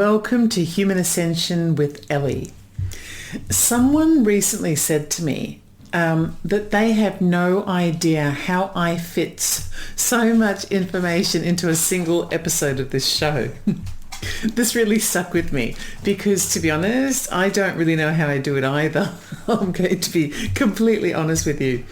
welcome to Human Ascension with Ellie. Someone recently said to me that they have no idea how I fit so much information into a single episode of this show. This really stuck with me because, to be honest, I don't really know how I do it either. I'm going to be completely honest with you.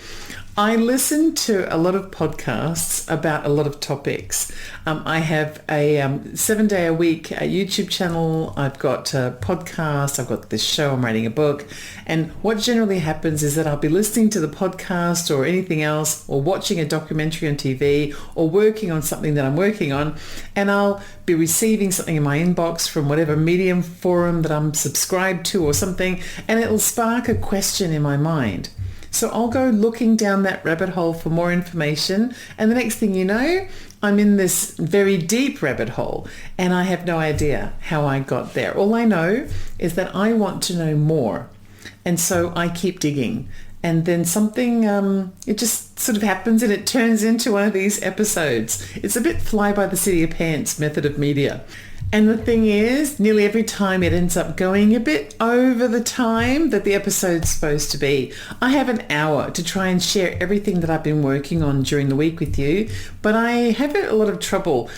I listen to a lot of podcasts about a lot of topics. I have a 7-day-a-week YouTube channel. I've got a podcast. I've got this show. I'm writing a book. And what generally happens is that I'll be listening to the podcast or anything else, or watching a documentary on TV, or working on something that I'm working on, and I'll be receiving something in my inbox from whatever Medium forum that I'm subscribed to or something, and it'll spark a question in my mind. So I'll go looking down that rabbit hole for more information, and the next thing you know, I'm in this very deep rabbit hole and I have no idea how I got there. All I know is that I want to know more, and so I keep digging, and then something, it just sort of happens and it turns into one of these episodes. It's a bit fly by the seat of your pants method of media. And the thing is, nearly every time it ends up going a bit over the time that the episode's supposed to be. I have an hour to try and share everything that I've been working on during the week with you, but I have a lot of trouble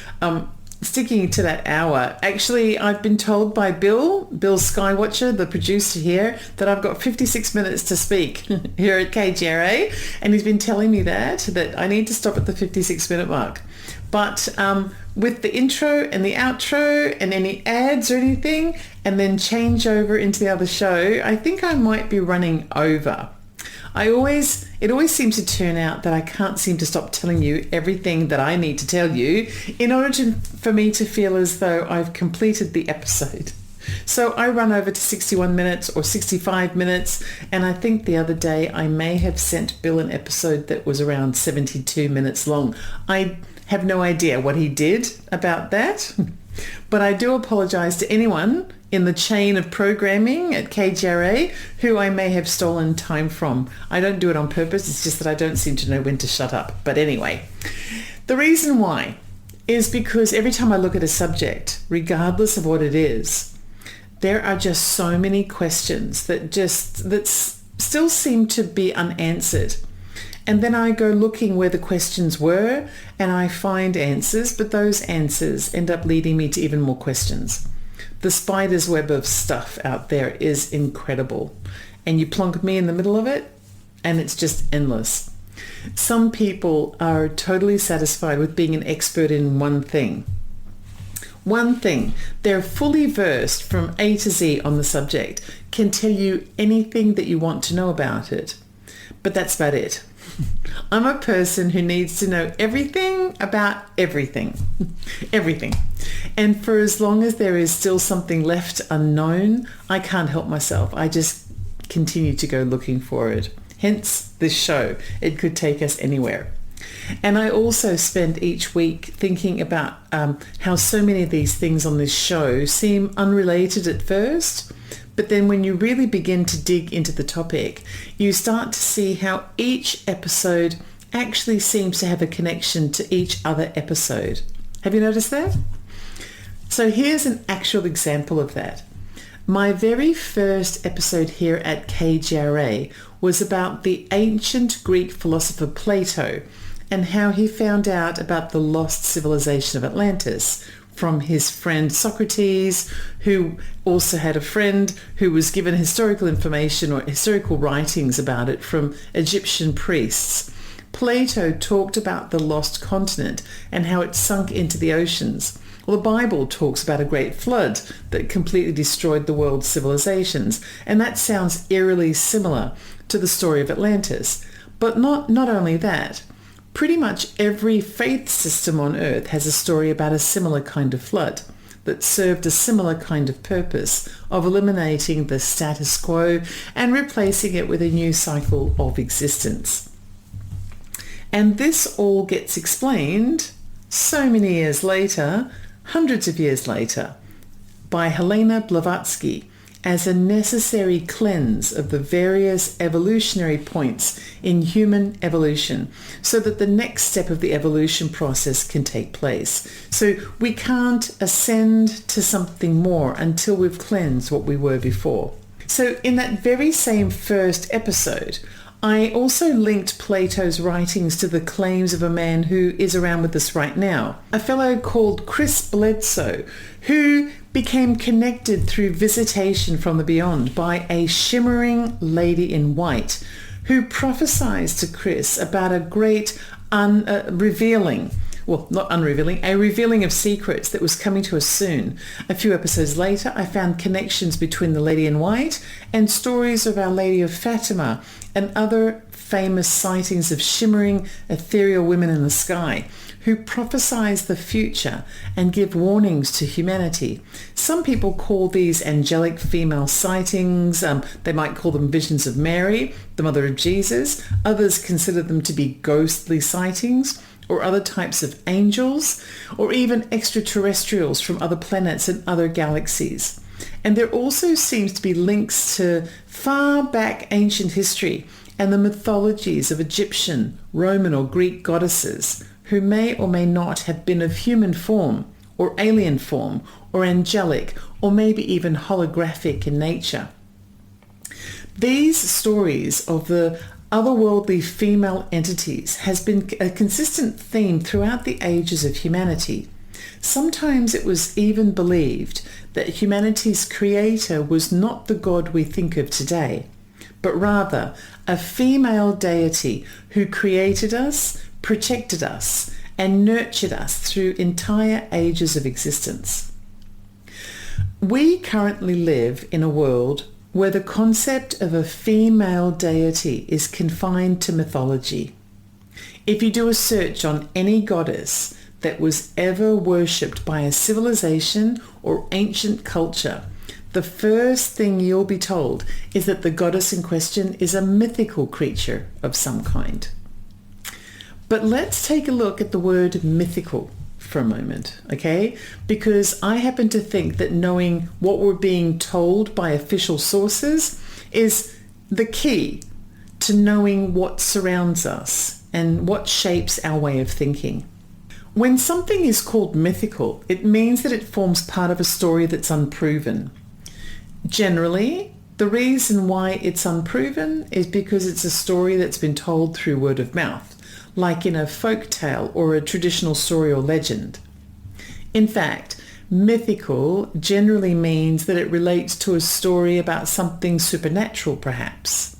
sticking to that hour. Actually, I've been told by Bill Skywatcher, the producer here, that I've got 56 minutes to speak here at KGRA, and he's been telling me that I need to stop at the 56-minute mark. But with the intro and the outro and any ads or anything, and then change over into the other show, I think I might be running over. It always seems to turn out that I can't seem to stop telling you everything that I need to tell you in order for me to feel as though I've completed the episode. So I run over to 61 minutes or 65 minutes, and I think the other day I may have sent Bill an episode that was around 72 minutes long. I have no idea what he did about that, but I do apologize to anyone in the chain of programming at KGRA who I may have stolen time from. I don't do it on purpose, it's just that I don't seem to know when to shut up. But anyway, the reason why is because every time I look at a subject, regardless of what it is, there are just so many questions that still seem to be unanswered. And then I go looking where the questions were and I find answers, but those answers end up leading me to even more questions. The spider's web of stuff out there is incredible, and you plonk me in the middle of it and it's just endless. Some people are totally satisfied with being an expert in one thing. They're fully versed from A to Z on the subject, can tell you anything that you want to know about it, but that's about it. I'm a person who needs to know everything about everything. Everything. And for as long as there is still something left unknown, I can't help myself. I just continue to go looking for it. Hence this show. It could take us anywhere. And I also spend each week thinking about how so many of these things on this show seem unrelated at first. But then when you really begin to dig into the topic, you start to see how each episode actually seems to have a connection to each other episode. Have you noticed that? So here's an actual example of that. My very first episode here at KGRA was about the ancient Greek philosopher Plato and how he found out about the lost civilization of Atlantis from his friend Socrates, who also had a friend who was given historical information or historical writings about it from Egyptian priests. Plato talked about the lost continent and how it sunk into the oceans. Well, the Bible talks about a great flood that completely destroyed the world's civilizations, and that sounds eerily similar to the story of Atlantis. But not only that, pretty much every faith system on earth has a story about a similar kind of flood that served a similar kind of purpose of eliminating the status quo and replacing it with a new cycle of existence. And this all gets explained so many years later, hundreds of years later, by Helena Blavatsky as a necessary cleanse of the various evolutionary points in human evolution so that the next step of the evolution process can take place. So we can't ascend to something more until we've cleansed what we were before. So in that very same first episode, I also linked Plato's writings to the claims of a man who is around with us right now, a fellow called Chris Bledsoe, who became connected through visitation from the beyond by a shimmering lady in white who prophesied to Chris about a great revealing of secrets that was coming to us soon. A few episodes later, I found connections between the Lady in White and stories of Our Lady of Fatima and other famous sightings of shimmering, ethereal women in the sky who prophesize the future and give warnings to humanity. Some people call these angelic female sightings. They might call them visions of Mary, the mother of Jesus. Others consider them to be ghostly sightings, or other types of angels, or even extraterrestrials from other planets and other galaxies. And there also seems to be links to far back ancient history and the mythologies of Egyptian, Roman or Greek goddesses who may or may not have been of human form or alien form or angelic or maybe even holographic in nature. These stories of the otherworldly female entities has been a consistent theme throughout the ages of humanity. Sometimes it was even believed that humanity's creator was not the God we think of today, but rather a female deity who created us, protected us, and nurtured us through entire ages of existence. We currently live in a world where the concept of a female deity is confined to mythology. If you do a search on any goddess that was ever worshipped by a civilization or ancient culture, the first thing you'll be told is that the goddess in question is a mythical creature of some kind. But let's take a look at the word mythical for a moment, okay? Because I happen to think that knowing what we're being told by official sources is the key to knowing what surrounds us and what shapes our way of thinking. When something is called mythical, it means that it forms part of a story that's unproven. Generally, the reason why it's unproven is because it's a story that's been told through word of mouth, like in a folk tale or a traditional story or legend. In fact, mythical generally means that it relates to a story about something supernatural, perhaps.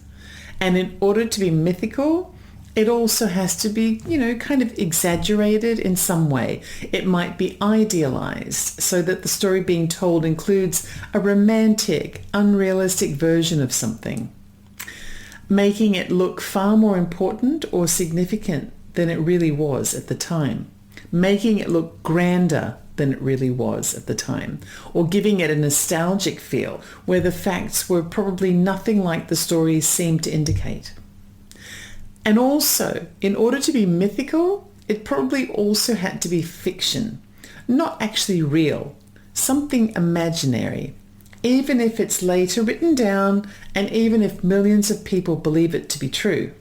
And in order to be mythical, it also has to be, kind of exaggerated in some way. It might be idealized so that the story being told includes a romantic, unrealistic version of something, making it look far more important or significant than it really was at the time, making it look grander than it really was at the time, or giving it a nostalgic feel where the facts were probably nothing like the stories seemed to indicate. And also, in order to be mythical, it probably also had to be fiction, not actually real, something imaginary, even if it's later written down and even if millions of people believe it to be true.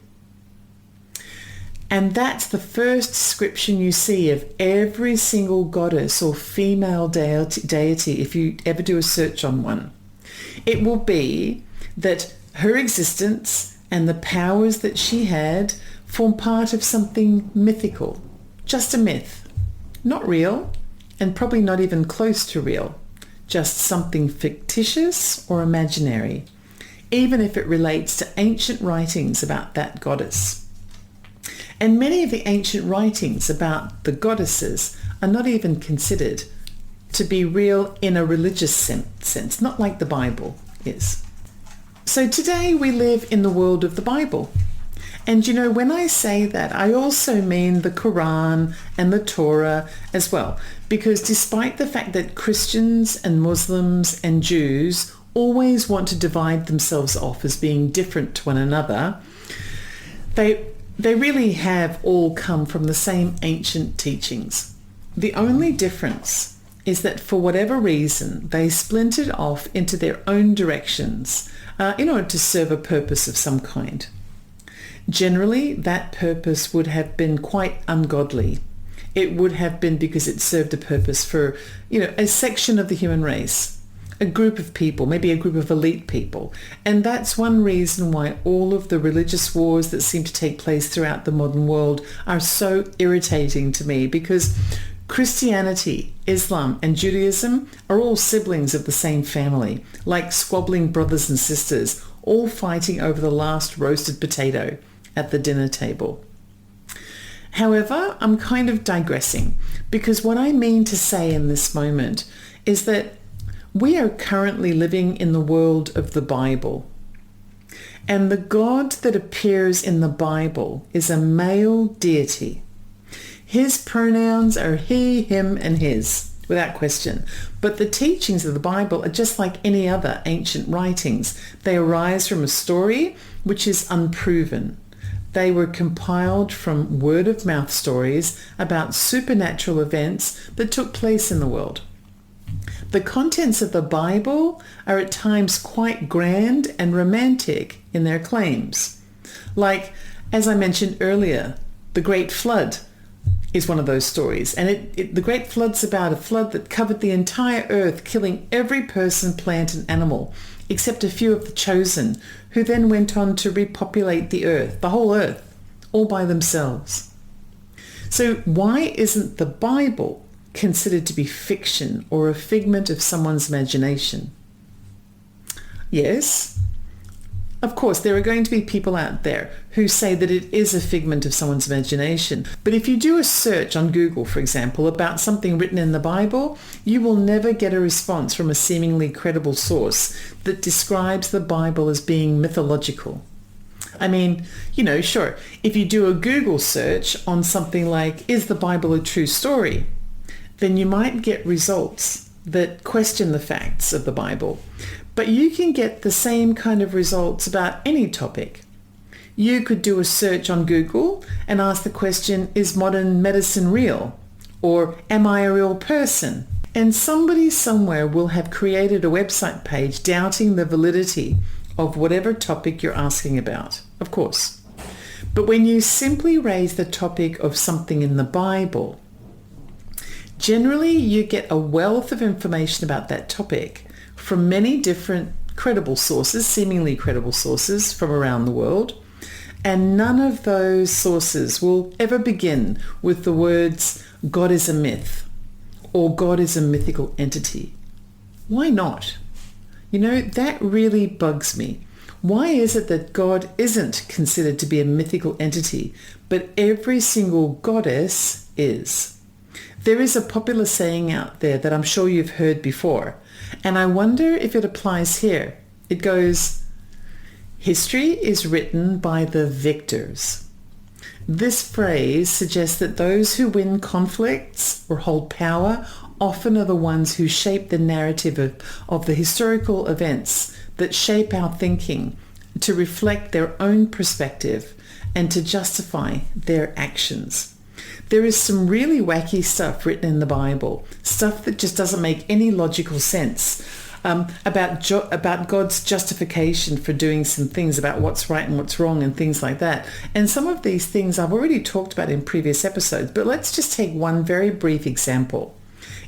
And that's the first description you see of every single goddess or female deity if you ever do a search on one. It will be that her existence and the powers that she had form part of something mythical, just a myth, not real, and probably not even close to real, just something fictitious or imaginary, even if it relates to ancient writings about that goddess. And many of the ancient writings about the goddesses are not even considered to be real in a religious sense, not like the Bible is. So today we live in the world of the Bible. And when I say that, I also mean the Quran and the Torah as well, because despite the fact that Christians and Muslims and Jews always want to divide themselves off as being different to one another, they really have all come from the same ancient teachings. The only difference is that for whatever reason, they splintered off into their own directions in order to serve a purpose of some kind. Generally, that purpose would have been quite ungodly. It would have been because it served a purpose for, a section of the human race, a group of people, maybe a group of elite people. And that's one reason why all of the religious wars that seem to take place throughout the modern world are so irritating to me, because Christianity, Islam, and Judaism are all siblings of the same family, like squabbling brothers and sisters, all fighting over the last roasted potato at the dinner table. However, I'm kind of digressing, because what I mean to say in this moment is that we are currently living in the world of the Bible. And the God that appears in the Bible is a male deity. His pronouns are he, him, and his, without question. But the teachings of the Bible are just like any other ancient writings. They arise from a story which is unproven. They were compiled from word-of-mouth stories about supernatural events that took place in the world. The contents of the Bible are at times quite grand and romantic in their claims. Like, as I mentioned earlier, the Great Flood is one of those stories. And the Great Flood's about a flood that covered the entire earth, killing every person, plant, and animal, except a few of the chosen, who then went on to repopulate the earth, the whole earth, all by themselves. So why isn't the Bible considered to be fiction or a figment of someone's imagination? Yes, of course, there are going to be people out there who say that it is a figment of someone's imagination. But if you do a search on Google, for example, about something written in the Bible, you will never get a response from a seemingly credible source that describes the Bible as being mythological. I mean, sure, if you do a Google search on something like, is the Bible a true story? Then you might get results that question the facts of the Bible. But you can get the same kind of results about any topic. You could do a search on Google and ask the question, is modern medicine real? Or am I a real person? And somebody somewhere will have created a website page doubting the validity of whatever topic you're asking about, of course. But when you simply raise the topic of something in the Bible, generally you get a wealth of information about that topic from many different credible sources, seemingly credible sources from around the world. And none of those sources will ever begin with the words, God is a myth, or God is a mythical entity. Why not? That really bugs me. Why is it that God isn't considered to be a mythical entity, but every single goddess is? There is a popular saying out there that I'm sure you've heard before, and I wonder if it applies here. It goes, history is written by the victors. This phrase suggests that those who win conflicts or hold power often are the ones who shape the narrative of the historical events that shape our thinking to reflect their own perspective and to justify their actions. There is some really wacky stuff written in the Bible, stuff that just doesn't make any logical sense, about God's justification for doing some things, about what's right and what's wrong and things like that. And some of these things I've already talked about in previous episodes, but let's just take one very brief example.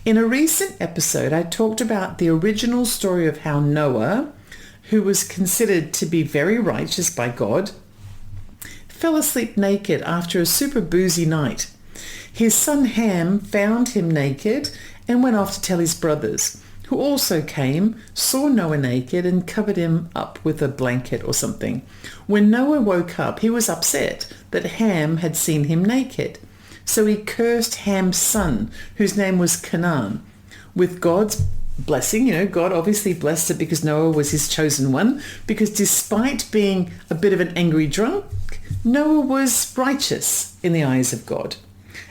In a recent episode, I talked about the original story of how Noah, who was considered to be very righteous by God, fell asleep naked after a super boozy night. His son Ham found him naked and went off to tell his brothers, who also came, saw Noah naked and covered him up with a blanket or something. When Noah woke up, he was upset that Ham had seen him naked. So he cursed Ham's son, whose name was Canaan, with God's blessing. God obviously blessed it because Noah was his chosen one, because despite being a bit of an angry drunk, Noah was righteous in the eyes of God.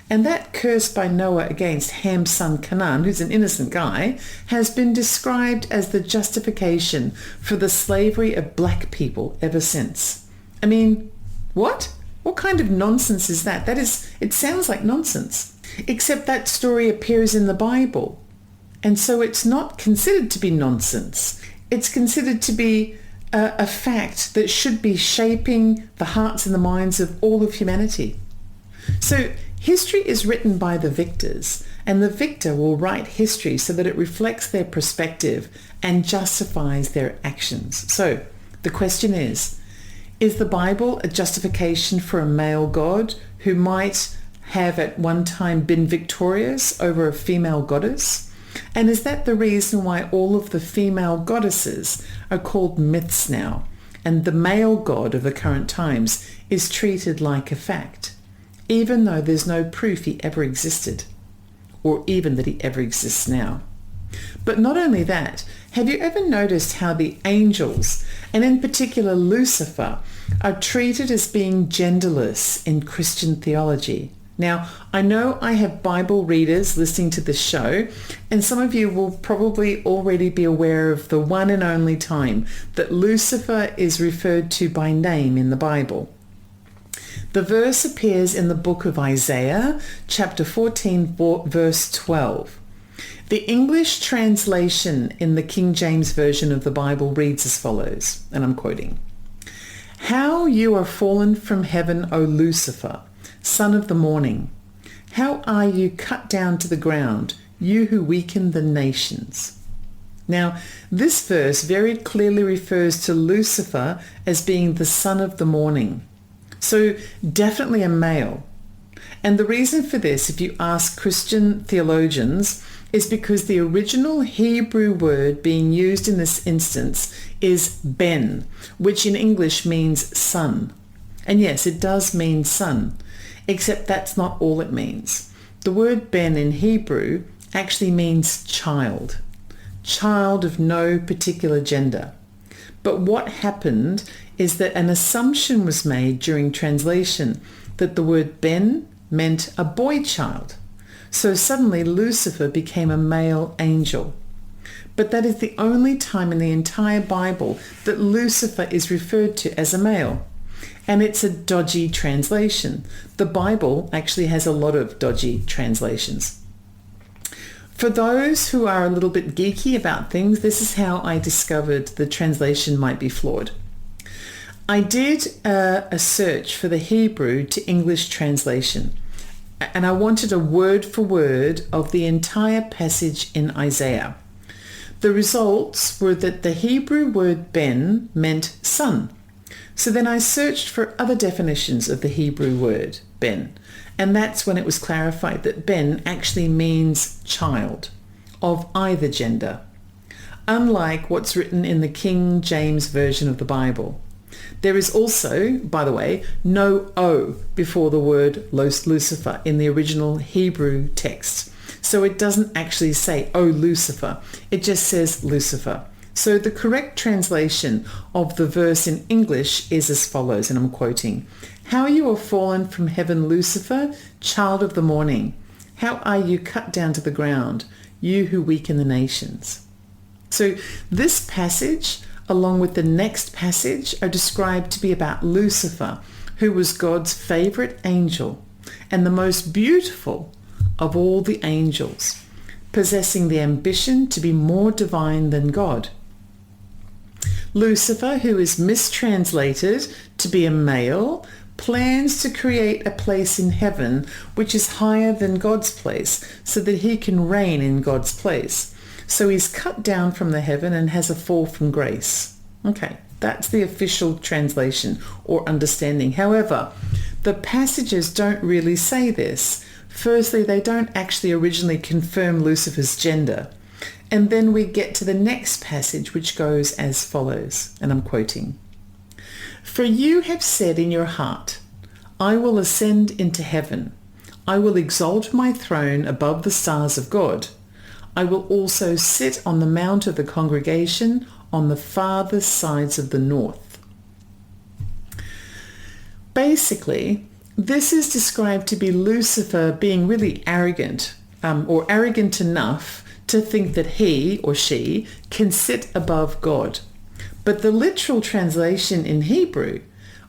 And that curse by Noah against Ham's son Canaan, who's an innocent guy, has been described as the justification for the slavery of black people ever since. I mean, what? What kind of nonsense is that? It sounds like nonsense. Except that story appears in the Bible. And so it's not considered to be nonsense. It's considered to be a fact that should be shaping the hearts and the minds of all of humanity. So history is written by the victors, and the victor will write history so that it reflects their perspective and justifies their actions. So the question is the Bible a justification for a male god who might have at one time been victorious over a female goddess? And is that the reason why all of the female goddesses are called myths now, and the male god of the current times is treated like a fact, even though there's no proof he ever existed, or even that he ever exists now? But not only that, have you ever noticed how the angels, and in particular Lucifer, are treated as being genderless in Christian theology? Now, I know I have Bible readers listening to this show, and some of you will probably already be aware of the one and only time that Lucifer is referred to by name in the Bible. The verse appears in the book of Isaiah, chapter 14, verse 12. The English translation in the King James Version of the Bible reads as follows, and I'm quoting, "How you are fallen from heaven, O Lucifer, son of the morning. How are you cut down to the ground, you who weaken the nations." Now, this verse very clearly refers to Lucifer as being the son of the morning. So definitely a male. And the reason for this, if you ask Christian theologians, is because the original Hebrew word being used in this instance is ben, which in English means son. And yes, it does mean son, except that's not all it means. The word ben in Hebrew actually means child, child of no particular gender. But what happened is that an assumption was made during translation that the word ben meant a boy child. So suddenly Lucifer became a male angel. But that is the only time in the entire Bible that Lucifer is referred to as a male. And it's a dodgy translation. The Bible actually has a lot of dodgy translations. For those who are a little bit geeky about things, this is how I discovered the translation might be flawed. I did a search for the Hebrew to English translation, and I wanted a word for word of the entire passage in Isaiah. The results were that the Hebrew word ben meant son. So then I searched for other definitions of the Hebrew word ben, and that's when it was clarified that ben actually means child of either gender, unlike what's written in the King James Version of the Bible. There is also, by the way, no O before the word Lucifer in the original Hebrew text. So it doesn't actually say, "Oh, Lucifer." It just says Lucifer. So the correct translation of the verse in English is as follows, and I'm quoting, "How you are fallen from heaven, Lucifer, child of the morning. How are you cut down to the ground, you who weaken the nations." So this passage, along with the next passage, are described to be about Lucifer, who was God's favorite angel and the most beautiful of all the angels, possessing the ambition to be more divine than God. Lucifer, who is mistranslated to be a male, plans to create a place in heaven which is higher than God's place so that he can reign in God's place. So he's cut down from the heaven and has a fall from grace. Okay, that's the official translation or understanding. However, the passages don't really say this. Firstly, they don't actually originally confirm Lucifer's gender. And then we get to the next passage, which goes as follows, and I'm quoting, "For you have said in your heart, I will ascend into heaven. I will exalt my throne above the stars of God. I will also sit on the mount of the congregation on the farthest sides of the north." Basically, this is described to be Lucifer being really arrogant, or arrogant enough to think that he or she can sit above God. But the literal translation in Hebrew,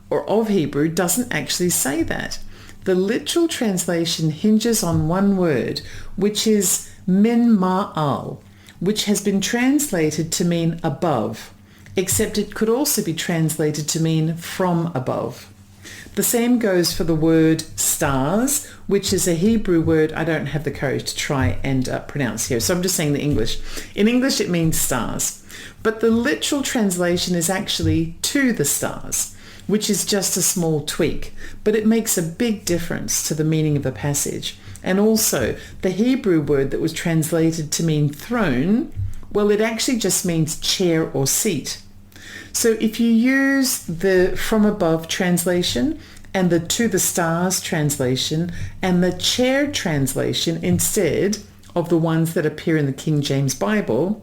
or of Hebrew, doesn't actually say that. The literal translation hinges on one word, which is min ma'al, which has been translated to mean above, except it could also be translated to mean from above. The same goes for the word stars, which is a Hebrew word I don't have the courage to try and pronounce here. So I'm just saying the English. In English, it means stars. But the literal translation is actually to the stars, which is just a small tweak. But it makes a big difference to the meaning of the passage. And also, the Hebrew word that was translated to mean throne, well, it actually just means chair or seat. So if you use the from above translation and the to the stars translation and the chair translation instead of the ones that appear in the King James Bible,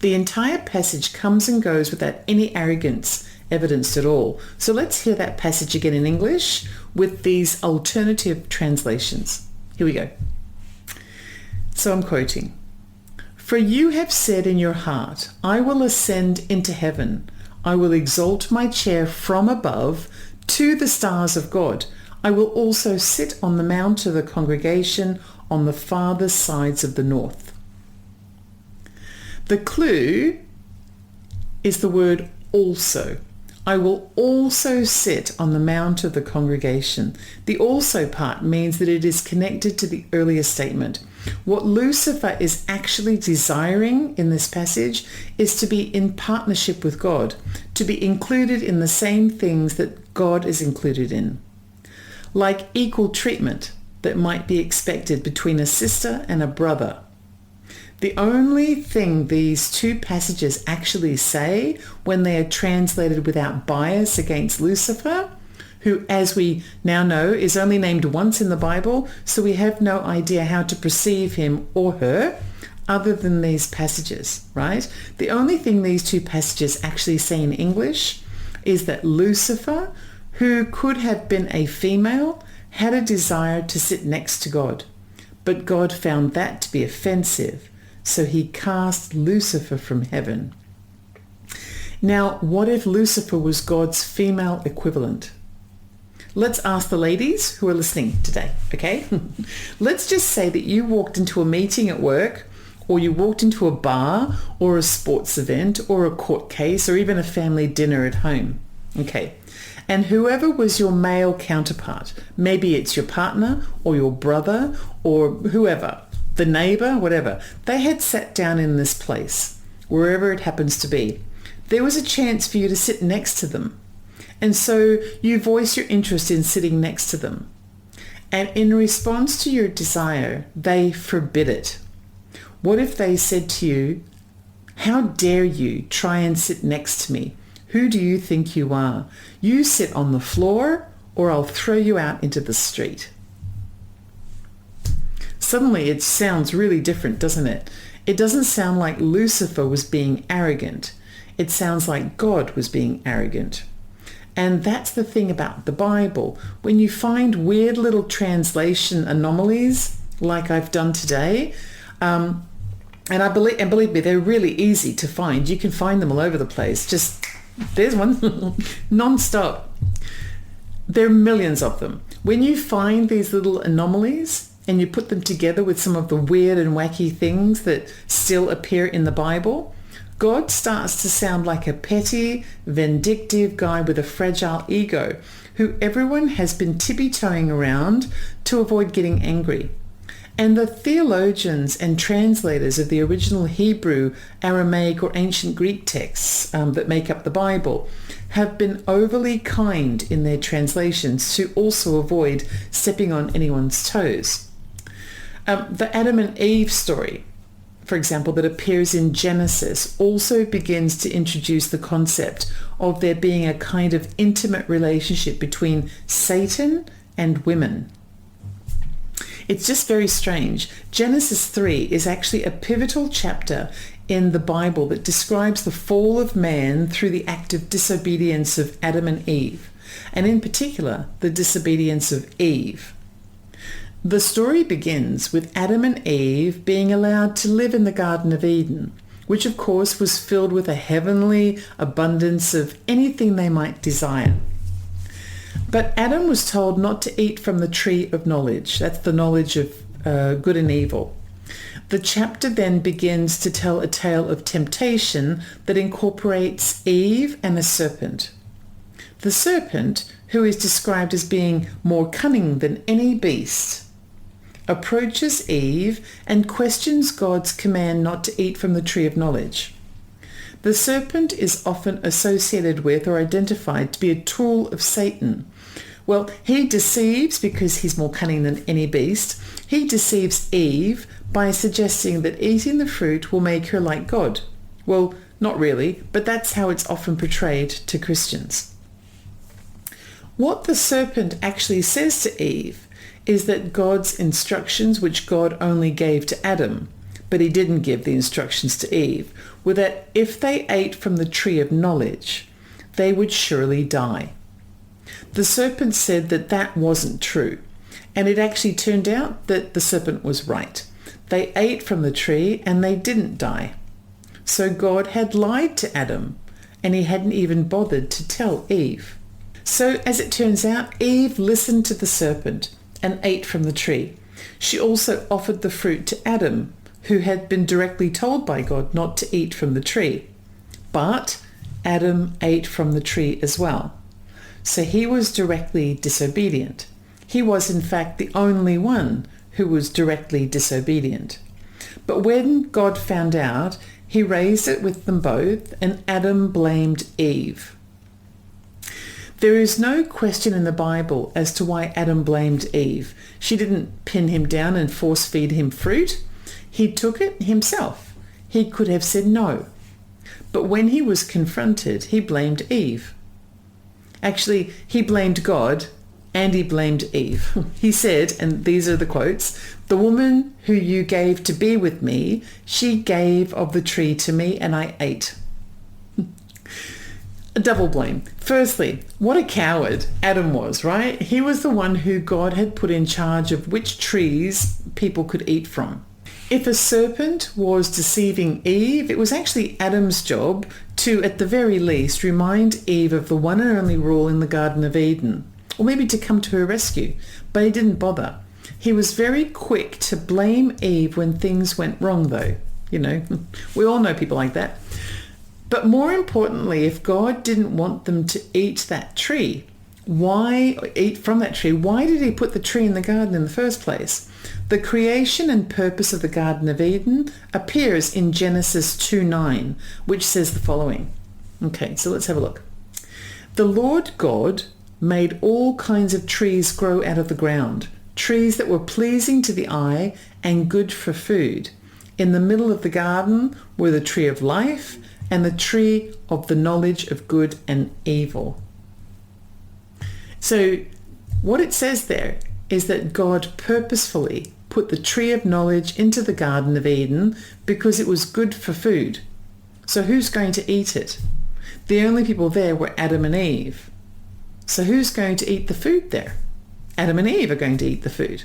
the entire passage comes and goes without any arrogance evidenced at all. So let's hear that passage again in English with these alternative translations. Here we go. So I'm quoting. For you have said in your heart, I will ascend into heaven. I will exalt my chair from above to the stars of God. I will also sit on the mount of the congregation on the farthest sides of the north. The clue is the word also. I will also sit on the mount of the congregation. The also part means that it is connected to the earlier statement. What Lucifer is actually desiring in this passage is to be in partnership with God, to be included in the same things that God is included in. Like equal treatment that might be expected between a sister and a brother. The only thing these two passages actually say when they are translated without bias against Lucifer, who, as we now know, is only named once in the Bible, so we have no idea how to perceive him or her other than these passages, right? The only thing these two passages actually say in English is that Lucifer, who could have been a female, had a desire to sit next to God. But God found that to be offensive, so he cast Lucifer from heaven. Now, what if Lucifer was God's female equivalent? Let's ask the ladies who are listening today, okay? Let's just say that you walked into a meeting at work, or you walked into a bar, or a sports event, or a court case, or even a family dinner at home, okay? And whoever was your male counterpart, maybe it's your partner, or your brother, or whoever, the neighbor, whatever, they had sat down in this place, wherever it happens to be. There was a chance for you to sit next to them. And so you voice your interest in sitting next to them. And in response to your desire, they forbid it. What if they said to you, how dare you try and sit next to me? Who do you think you are? You sit on the floor or I'll throw you out into the street. Suddenly it sounds really different, doesn't it? It doesn't sound like Lucifer was being arrogant. It sounds like God was being arrogant. And that's the thing about the Bible. When you find weird little translation anomalies, like I've done today, and believe me, they're really easy to find. You can find them all over the place. Just, there's one, non-stop. There are millions of them. When you find these little anomalies and you put them together with some of the weird and wacky things that still appear in the Bible, God starts to sound like a petty, vindictive guy with a fragile ego who everyone has been tippy-toeing around to avoid getting angry. And the theologians and translators of the original Hebrew, Aramaic, or ancient Greek texts that make up the Bible have been overly kind in their translations to also avoid stepping on anyone's toes. The Adam and Eve story, for example, that appears in Genesis, also begins to introduce the concept of there being a kind of intimate relationship between Satan and women. It's just very strange. Genesis 3 is actually a pivotal chapter in the Bible that describes the fall of man through the act of disobedience of Adam and Eve, and in particular, the disobedience of Eve. The story begins with Adam and Eve being allowed to live in the Garden of Eden, which of course was filled with a heavenly abundance of anything they might desire. But Adam was told not to eat from the tree of knowledge. That's the knowledge of good and evil. The chapter then begins to tell a tale of temptation that incorporates Eve and a serpent. The serpent, who is described as being more cunning than any beast, approaches Eve and questions God's command not to eat from the tree of knowledge. The serpent is often associated with or identified to be a tool of Satan. Well, he deceives because he's more cunning than any beast. He deceives Eve by suggesting that eating the fruit will make her like God. Well, not really, but that's how it's often portrayed to Christians. What the serpent actually says to Eve is that God's instructions, which God only gave to Adam, but he didn't give the instructions to Eve, were that if they ate from the tree of knowledge, they would surely die. The serpent said that that wasn't true, and it actually turned out that the serpent was right. They ate from the tree and they didn't die. So God had lied to Adam, and he hadn't even bothered to tell Eve. So as it turns out, Eve listened to the serpent and ate from the tree. She also offered the fruit to Adam, who had been directly told by God not to eat from the tree. But Adam ate from the tree as well. So he was directly disobedient. He was in fact the only one who was directly disobedient. But when God found out, he raised it with them both, and Adam blamed Eve. There is no question in the Bible as to why Adam blamed Eve. She didn't pin him down and force feed him fruit. He took it himself. He could have said no. But when he was confronted, he blamed Eve. Actually, he blamed God and he blamed Eve. He said, and these are the quotes, "The woman who you gave to be with me, she gave of the tree to me and I ate." A double blame. Firstly, what a coward Adam was, right? He was the one who God had put in charge of which trees people could eat from. If a serpent was deceiving Eve, it was actually Adam's job to, at the very least, remind Eve of the one and only rule in the Garden of Eden, or maybe to come to her rescue. But he didn't bother. He was very quick to blame Eve when things went wrong, though. You know, we all know people like that. But more importantly, if God didn't want them to eat that tree, why eat from that tree? Why did he put the tree in the garden in the first place? The creation and purpose of the Garden of Eden appears in Genesis 2:9, which says the following. Okay, so let's have a look. "The Lord God made all kinds of trees grow out of the ground, trees that were pleasing to the eye and good for food. In the middle of the garden were the tree of life and the tree of the knowledge of good and evil." So what it says there is that God purposefully put the tree of knowledge into the Garden of Eden because it was good for food. So who's going to eat it? The only people there were Adam and Eve. So who's going to eat the food there? Adam and Eve are going to eat the food.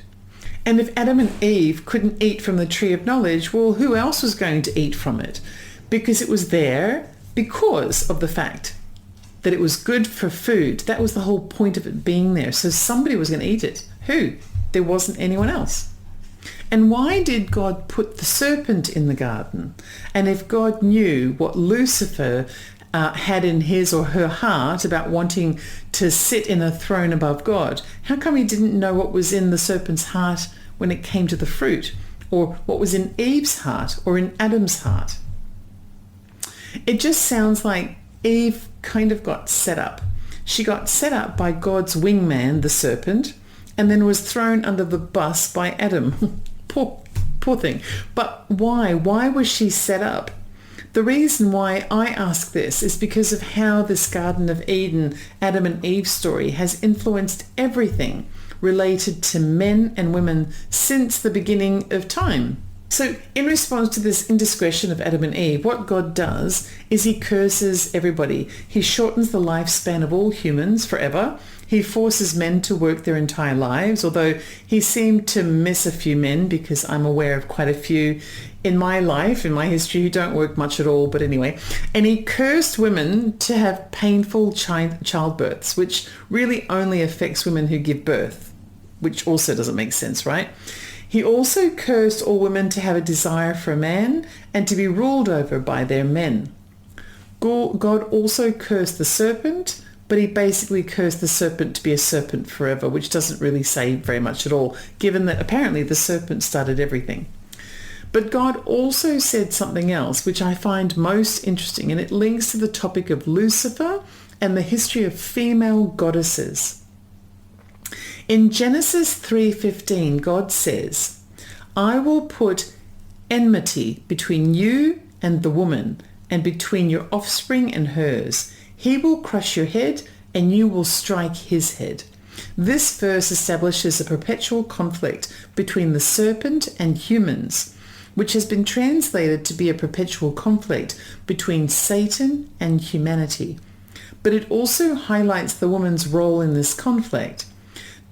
And if Adam and Eve couldn't eat from the tree of knowledge, well, who else was going to eat from it? Because it was there because of the fact that it was good for food. That was the whole point of it being there. So somebody was going to eat it. Who? There wasn't anyone else. And why did God put the serpent in the garden? And if God knew what Lucifer had in his or her heart about wanting to sit in a throne above God, how come he didn't know what was in the serpent's heart when it came to the fruit? Or what was in Eve's heart or in Adam's heart? It just sounds like Eve kind of got set up. She got set up by God's wingman, the serpent, and then was thrown under the bus by Adam. Poor thing. But why? Why was she set up? The reason why I ask this is because of how this Garden of Eden, Adam and Eve story has influenced everything related to men and women since the beginning of time. So in response to this indiscretion of Adam and Eve, what God does is he curses everybody. He shortens the lifespan of all humans forever. He forces men to work their entire lives, although he seemed to miss a few men, because I'm aware of quite a few in my life, in my history, who don't work much at all. But anyway, and he cursed women to have painful childbirths, which really only affects women who give birth, which also doesn't make sense, right? He also cursed all women to have a desire for a man and to be ruled over by their men. God also cursed the serpent, but he basically cursed the serpent to be a serpent forever, which doesn't really say very much at all, given that apparently the serpent started everything. But God also said something else, which I find most interesting, and it links to the topic of Lucifer and the history of female goddesses. In Genesis 3:15, God says, "I will put enmity between you and the woman, and between your offspring and hers. He will crush your head, and you will strike his head." This verse establishes a perpetual conflict between the serpent and humans, which has been translated to be a perpetual conflict between Satan and humanity. But it also highlights the woman's role in this conflict.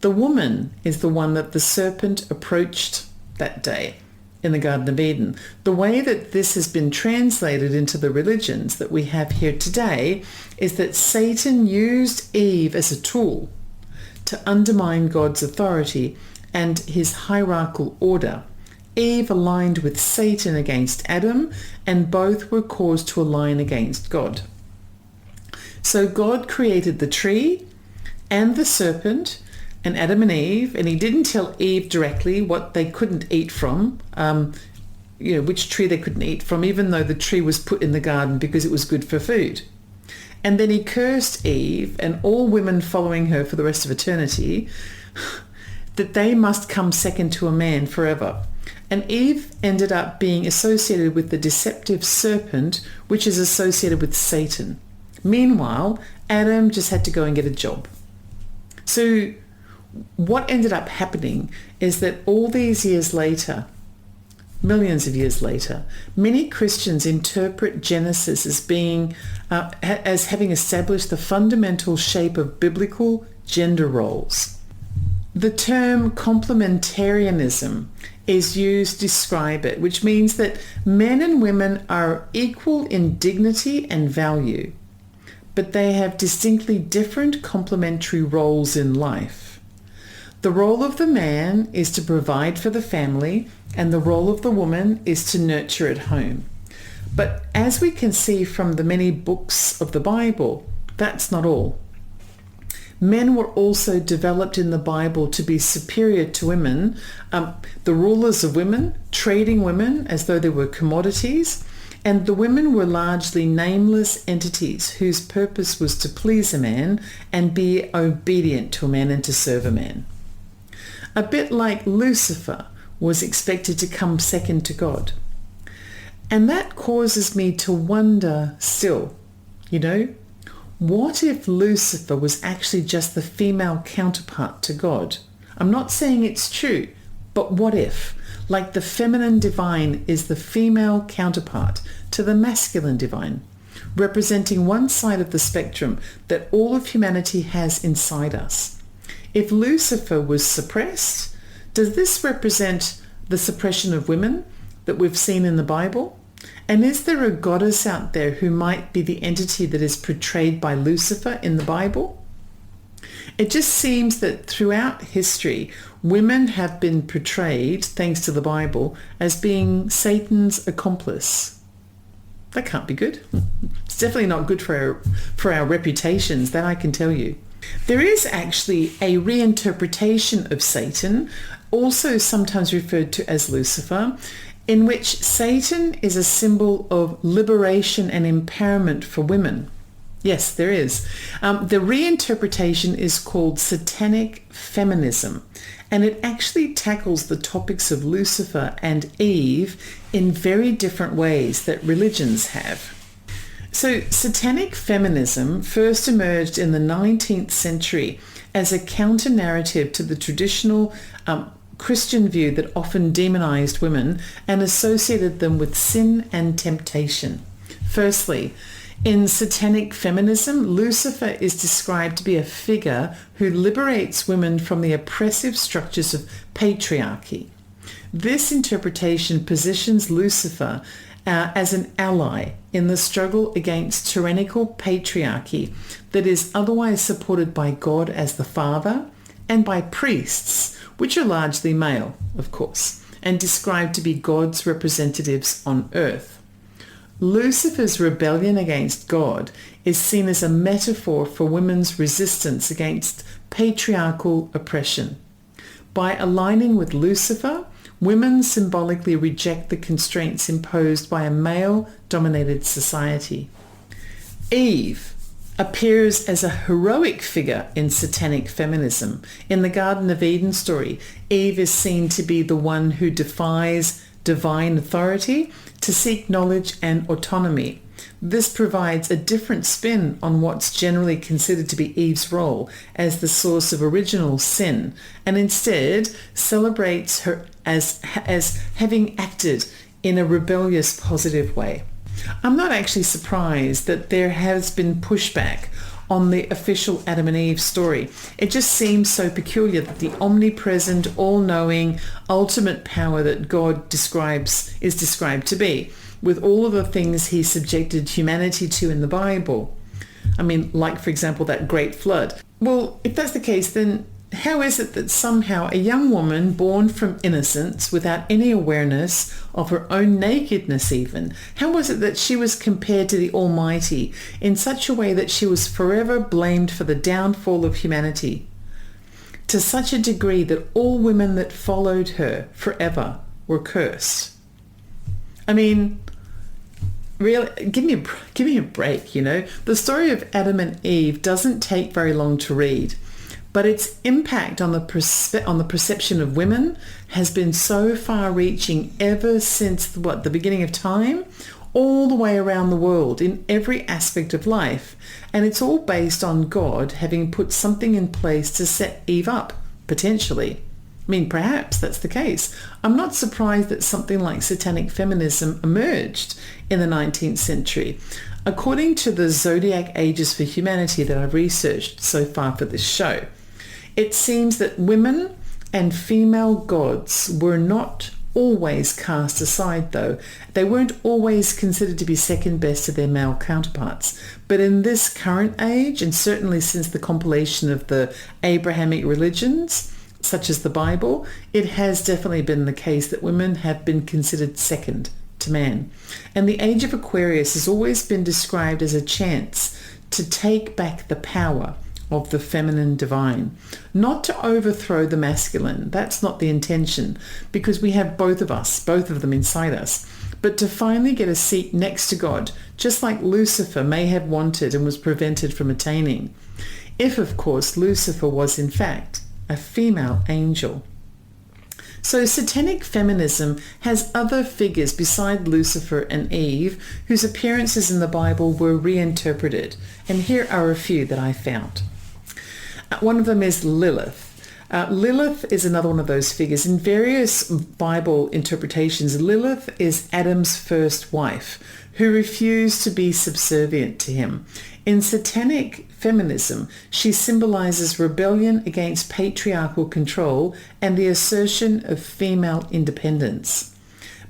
The woman is the one that the serpent approached that day in the Garden of Eden. The way that this has been translated into the religions that we have here today is that Satan used Eve as a tool to undermine God's authority and his hierarchical order. Eve aligned with Satan against Adam, and both were caused to align against God. So God created the tree and the serpent and Adam and Eve, and he didn't tell Eve directly what they couldn't eat from, which tree they couldn't eat from, even though the tree was put in the garden because it was good for food. And then he cursed Eve and all women following her for the rest of eternity that they must come second to a man forever. And Eve ended up being associated with the deceptive serpent, which is associated with Satan. Meanwhile, Adam just had to go and get a job. So what ended up happening is that all these years later, millions of years later, many Christians interpret Genesis as being as having established the fundamental shape of biblical gender roles. The term complementarianism is used to describe it, which means that men and women are equal in dignity and value, but they have distinctly different complementary roles in life. The role of the man is to provide for the family, and the role of the woman is to nurture at home. But as we can see from the many books of the Bible, that's not all. Men were also developed in the Bible to be superior to women, the rulers of women, trading women as though they were commodities, and the women were largely nameless entities whose purpose was to please a man and be obedient to a man and to serve a man. A bit like Lucifer was expected to come second to God. And that causes me to wonder still, what if Lucifer was actually just the female counterpart to God? I'm not saying it's true, but what if? Like the feminine divine is the female counterpart to the masculine divine, representing one side of the spectrum that all of humanity has inside us. If Lucifer was suppressed, does this represent the suppression of women that we've seen in the Bible? And is there a goddess out there who might be the entity that is portrayed by Lucifer in the Bible? It just seems that throughout history, women have been portrayed, thanks to the Bible, as being Satan's accomplice. That can't be good. It's definitely not good for our reputations, that I can tell you. There is actually a reinterpretation of Satan, also sometimes referred to as Lucifer, in which Satan is a symbol of liberation and empowerment for women. Yes, there is. The reinterpretation is called satanic feminism, and it actually tackles the topics of Lucifer and Eve in very different ways that religions have. So satanic feminism first emerged in the 19th century as a counter-narrative to the traditional Christian view that often demonized women and associated them with sin and temptation. Firstly, in satanic feminism, Lucifer is described to be a figure who liberates women from the oppressive structures of patriarchy. This interpretation positions Lucifer as an ally in the struggle against tyrannical patriarchy that is otherwise supported by God as the Father and by priests, which are largely male, of course, and described to be God's representatives on earth. Lucifer's rebellion against God is seen as a metaphor for women's resistance against patriarchal oppression. By aligning with Lucifer, women symbolically reject the constraints imposed by a male-dominated society. Eve appears as a heroic figure in satanic feminism. In the Garden of Eden story, Eve is seen to be the one who defies divine authority to seek knowledge and autonomy. This provides a different spin on what's generally considered to be Eve's role as the source of original sin, and instead celebrates her as having acted in a rebellious, positive way. I'm not actually surprised that there has been pushback on the official Adam and Eve story. It just seems so peculiar that the omnipresent, all-knowing, ultimate power that God is described to be, with all of the things he subjected humanity to in the Bible. I mean, like, for example, that great flood. Well, if that's the case, then how is it that somehow a young woman born from innocence, without any awareness of her own nakedness even, how was it that she was compared to the Almighty in such a way that she was forever blamed for the downfall of humanity, to such a degree that all women that followed her forever were cursed? I mean, really, give me a break, you know. The story of Adam and Eve doesn't take very long to read, but its impact on the perception of women has been so far-reaching ever since the beginning of time, all the way around the world in every aspect of life, and it's all based on God having put something in place to set Eve up, potentially. I mean, perhaps that's the case. I'm not surprised that something like satanic feminism emerged in the 19th century. According to the zodiac ages for humanity that I've researched so far for this show, it seems that women and female gods were not always cast aside, though. They weren't always considered to be second best to their male counterparts. But in this current age, and certainly since the compilation of the Abrahamic religions, such as the Bible, it has definitely been the case that women have been considered second to man. And the age of Aquarius has always been described as a chance to take back the power of the feminine divine, not to overthrow the masculine. That's not the intention, because we have both of them inside us, but to finally get a seat next to God, just like Lucifer may have wanted and was prevented from attaining, if of course Lucifer was in fact a female angel. So satanic feminism has other figures beside Lucifer and Eve whose appearances in the Bible were reinterpreted, and here are a few that I found. One of them is Lilith. Lilith is another one of those figures. In various Bible interpretations, Lilith is Adam's first wife, who refused to be subservient to him. In satanic feminism, she symbolizes rebellion against patriarchal control and the assertion of female independence.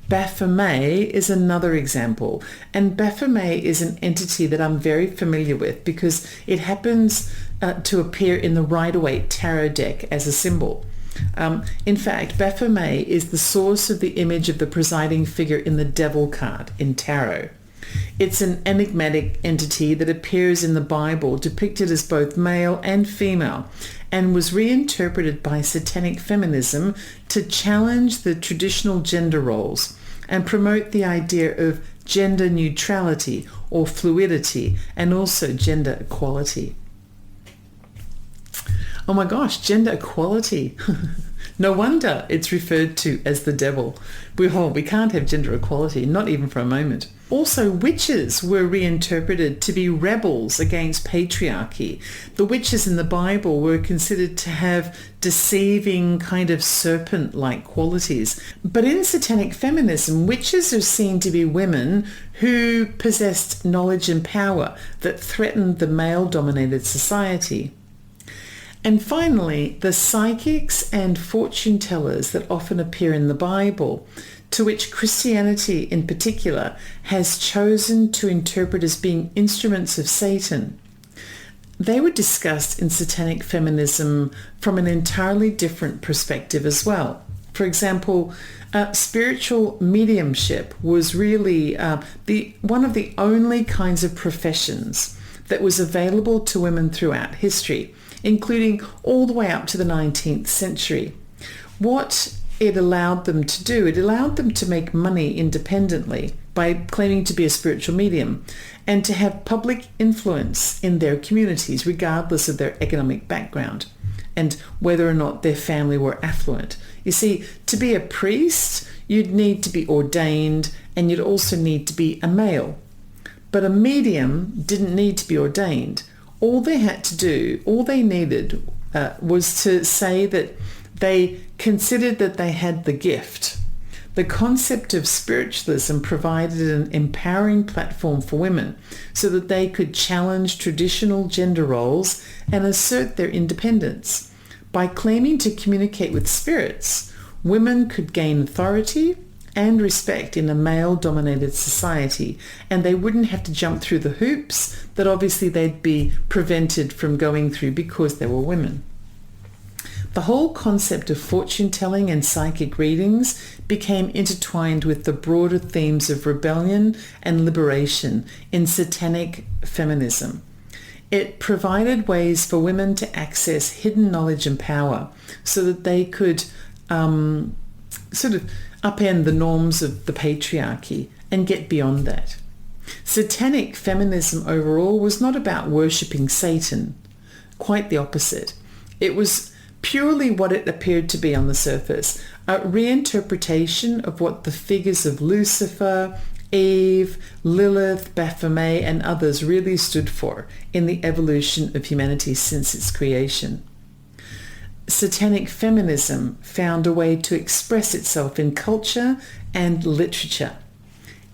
Baphomet is another example, and Baphomet is an entity that I'm very familiar with because it happens to appear in the Rider-Waite tarot deck as a symbol. In fact, Baphomet is the source of the image of the presiding figure in the Devil card in tarot. It's an enigmatic entity that appears in the Bible depicted as both male and female, and was reinterpreted by satanic feminism to challenge the traditional gender roles and promote the idea of gender neutrality or fluidity, and also gender equality. Oh my gosh, gender equality. No wonder it's referred to as the devil. We can't have gender equality, not even for a moment. Also, witches were reinterpreted to be rebels against patriarchy. The witches in the Bible were considered to have deceiving kind of serpent-like qualities. But in satanic feminism, witches are seen to be women who possessed knowledge and power that threatened the male-dominated society. And finally, the psychics and fortune tellers that often appear in the Bible, to which Christianity in particular has chosen to interpret as being instruments of Satan. they were discussed in satanic feminism from an entirely different perspective as well. For example, spiritual mediumship was really one of the only kinds of professions that was available to women throughout history, including all the way up to the 19th century. What it allowed them to do, it allowed them to make money independently by claiming to be a spiritual medium and to have public influence in their communities regardless of their economic background and whether or not their family were affluent. You see, to be a priest, you'd need to be ordained and you'd also need to be a male. But a medium didn't need to be ordained. All they had to do, all they needed was to say that they considered that they had the gift. The concept of spiritualism provided an empowering platform for women so that they could challenge traditional gender roles and assert their independence. By claiming to communicate with spirits, women could gain authority and respect in a male-dominated society, and they wouldn't have to jump through the hoops that obviously they'd be prevented from going through because they were women. The whole concept of fortune-telling and psychic readings became intertwined with the broader themes of rebellion and liberation in satanic feminism. It provided ways for women to access hidden knowledge and power so that they could sort of upend the norms of the patriarchy and get beyond that. Satanic feminism overall was not about worshipping Satan, quite the opposite. It was purely what it appeared to be on the surface, a reinterpretation of what the figures of Lucifer, Eve, Lilith, Baphomet and others really stood for in the evolution of humanity since its creation. Satanic feminism found a way to express itself in culture and literature.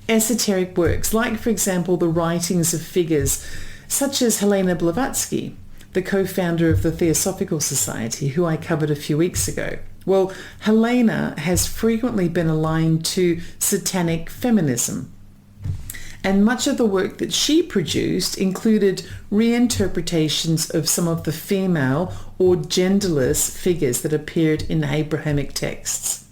Esoteric works, like for example the writings of figures such as Helena Blavatsky, the co-founder of the Theosophical Society, who I covered a few weeks ago. Well, Helena has frequently been aligned to satanic feminism, and much of the work that she produced included reinterpretations of some of the female or genderless figures that appeared in Abrahamic texts.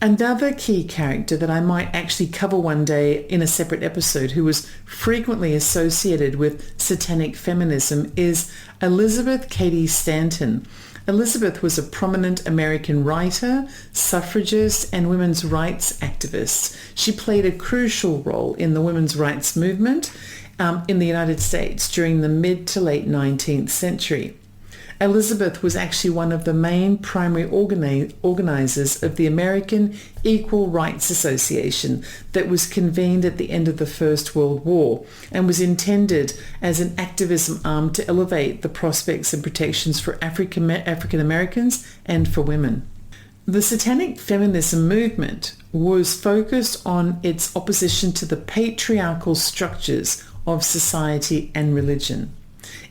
Another key character that I might actually cover one day in a separate episode who was frequently associated with satanic feminism is Elizabeth Cady Stanton. Elizabeth was a prominent American writer, suffragist, and women's rights activist. She played a crucial role in the women's rights movement in the United States during the mid to late 19th century. Elizabeth was actually one of the main primary organizers of the American Equal Rights Association that was convened at the end of the First World War and was intended as an activism arm to elevate the prospects and protections for African Americans and for women. The satanic feminism movement was focused on its opposition to the patriarchal structures of society and religion.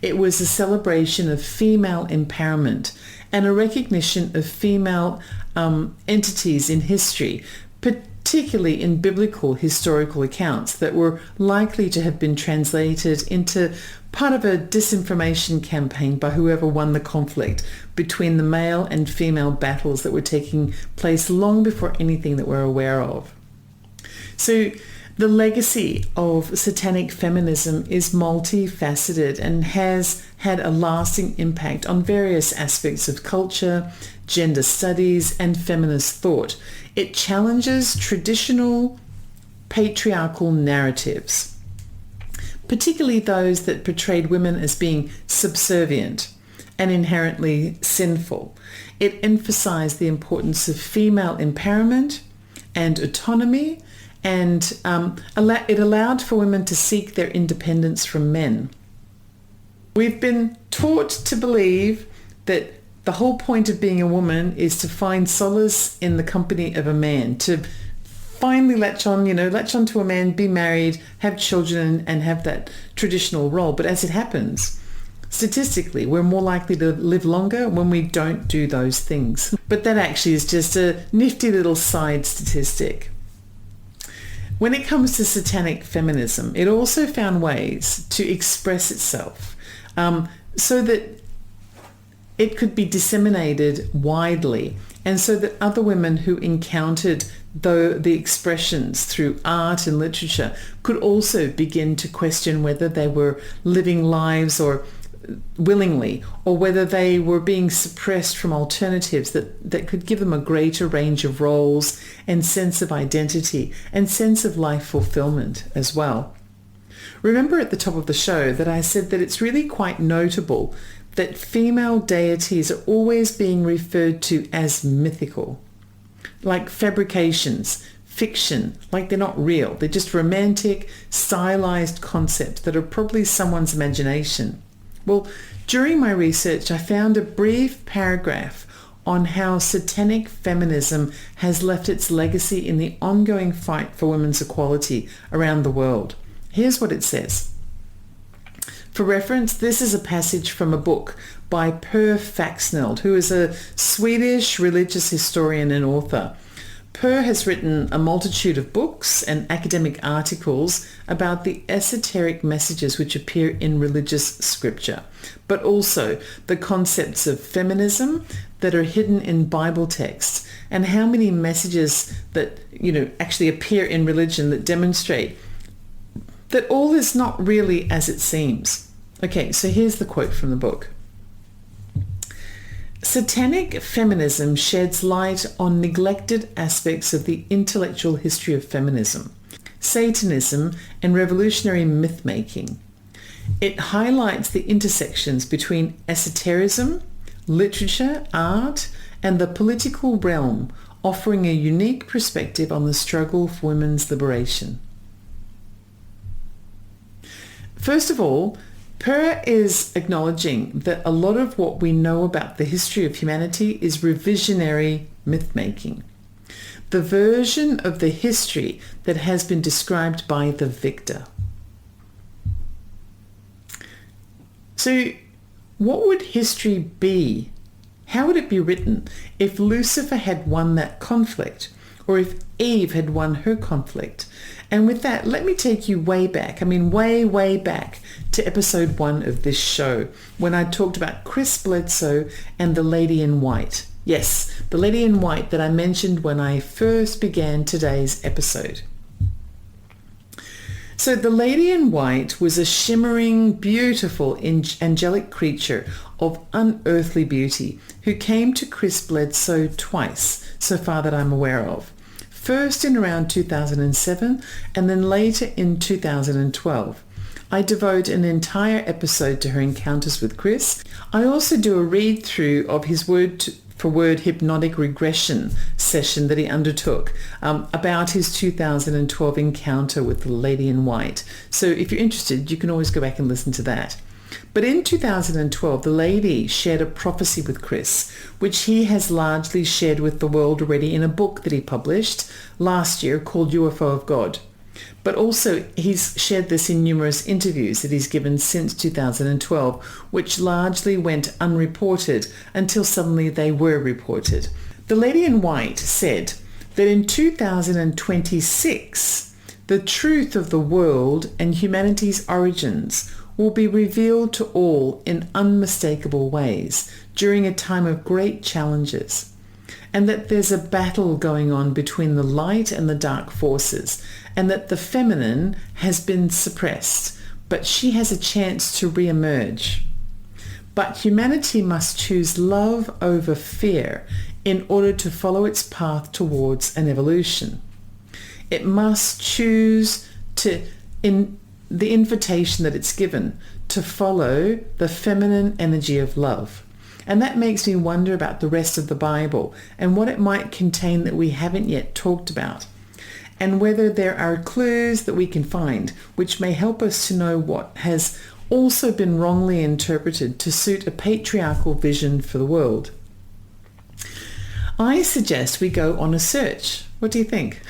It was a celebration of female empowerment and a recognition of female entities in history, particularly in biblical historical accounts that were likely to have been translated into part of a disinformation campaign by whoever won the conflict between the male and female battles that were taking place long before anything that we're aware of. So the legacy of satanic feminism is multifaceted and has had a lasting impact on various aspects of culture, gender studies, and feminist thought. It challenges traditional patriarchal narratives, particularly those that portrayed women as being subservient and inherently sinful. It emphasized the importance of female empowerment and autonomy, and it allowed for women to seek their independence from men. We've been taught to believe that the whole point of being a woman is to find solace in the company of a man, to finally latch on to a man, be married, have children, and have that traditional role. But as it happens, statistically, we're more likely to live longer when we don't do those things. But that actually is just a nifty little side statistic. When it comes to satanic feminism, it also found ways to express itself. so that it could be disseminated widely, and so that other women who encountered the expressions through art and literature could also begin to question whether they were living lives or willingly, or whether they were being suppressed from alternatives that could give them a greater range of roles and sense of identity and sense of life fulfillment as well. Remember at the top of the show that I said that it's really quite notable that female deities are always being referred to as mythical, like fabrications, fiction, like they're not real. They're just romantic, stylized concepts that are probably someone's imagination. Well, during my research, I found a brief paragraph on how satanic feminism has left its legacy in the ongoing fight for women's equality around the world. Here's what it says. For reference, this is a passage from a book by Per Faxneld, who is a Swedish religious historian and author. Per has written a multitude of books and academic articles about the esoteric messages which appear in religious scripture, but also the concepts of feminism that are hidden in Bible texts, and how many messages that, actually appear in religion that demonstrate that all is not really as it seems. Okay, so here's the quote from the book. Satanic feminism sheds light on neglected aspects of the intellectual history of feminism, Satanism, and revolutionary myth-making. It highlights the intersections between esotericism, literature, art, and the political realm, offering a unique perspective on the struggle for women's liberation. First of all, Per is acknowledging that a lot of what we know about the history of humanity is revisionary myth-making, the version of the history that has been described by the victor. So what would history be? How would it be written if Lucifer had won that conflict, or if Eve had won her conflict? And with that, let me take you way back, way back to episode 1 of this show, when I talked about Chris Bledsoe and the Lady in White. Yes, the Lady in White that I mentioned when I first began today's episode. So the Lady in White was a shimmering, beautiful, angelic creature of unearthly beauty who came to Chris Bledsoe twice, so far that I'm aware of. First in around 2007 and then later in 2012. I devote an entire episode to her encounters with Chris. I also do a read-through of his word-for-word hypnotic regression session that he undertook about his 2012 encounter with the Lady in White. So if you're interested, you can always go back and listen to that. But in 2012, the lady shared a prophecy with Chris, which he has largely shared with the world already in a book that he published last year called UFO of God. But also he's shared this in numerous interviews that he's given since 2012, which largely went unreported until suddenly they were reported. The Lady in White said that in 2026, the truth of the world and humanity's origins will be revealed to all in unmistakable ways during a time of great challenges, and that there's a battle going on between the light and the dark forces, and that the feminine has been suppressed, but she has a chance to re-emerge. But humanity must choose love over fear in order to follow its path towards an evolution. It must choose the invitation that it's given to follow the feminine energy of love. And that makes me wonder about the rest of the Bible and what it might contain that we haven't yet talked about, and whether there are clues that we can find which may help us to know what has also been wrongly interpreted to suit a patriarchal vision for the world. I suggest we go on a search. What do you think?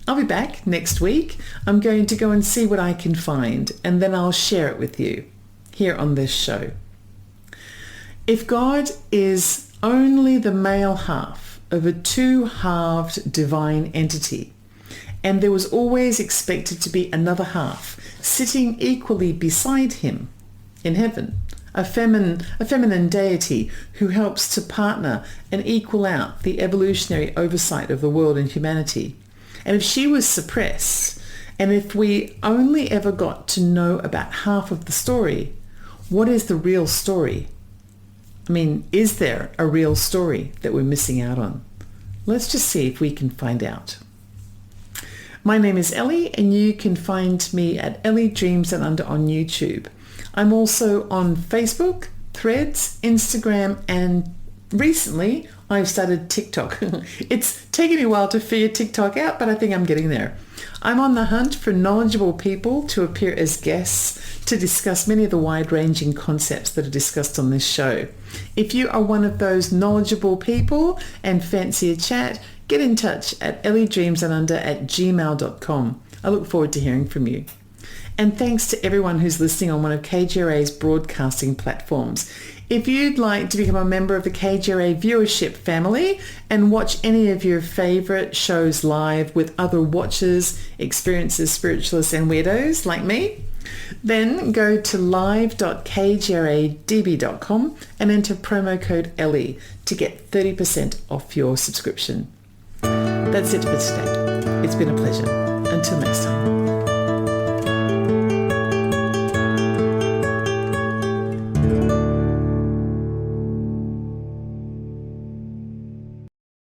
I'll be back next week. I'm going to go and see what I can find, and then I'll share it with you here on this show. If God is only the male half of a two-halved divine entity, and there was always expected to be another half sitting equally beside him in heaven, a feminine deity who helps to partner and equal out the evolutionary oversight of the world and humanity. And if she was suppressed, and if we only ever got to know about half of the story, what is the real story? I mean, is there a real story that we're missing out on? Let's just see if we can find out. My name is Ellie, and you can find me at Ellie Dreams and Under on YouTube. I'm also on Facebook, Threads, Instagram, and recently I've started TikTok. It's taken me a while to figure TikTok out, but I think I'm getting there. I'm on the hunt for knowledgeable people to appear as guests to discuss many of the wide-ranging concepts that are discussed on this show. If you are one of those knowledgeable people and fancy a chat, get in touch at elliedreamsandunder@gmail.com. I look forward to hearing from you. And thanks to everyone who's listening on one of KGRA's broadcasting platforms. If you'd like to become a member of the KGRA viewership family and watch any of your favourite shows live with other watchers, experiencers, spiritualists and weirdos like me, then go to live.kgradb.com and enter promo code Ellie to get 30% off your subscription. That's it for today. It's been a pleasure. Until next time.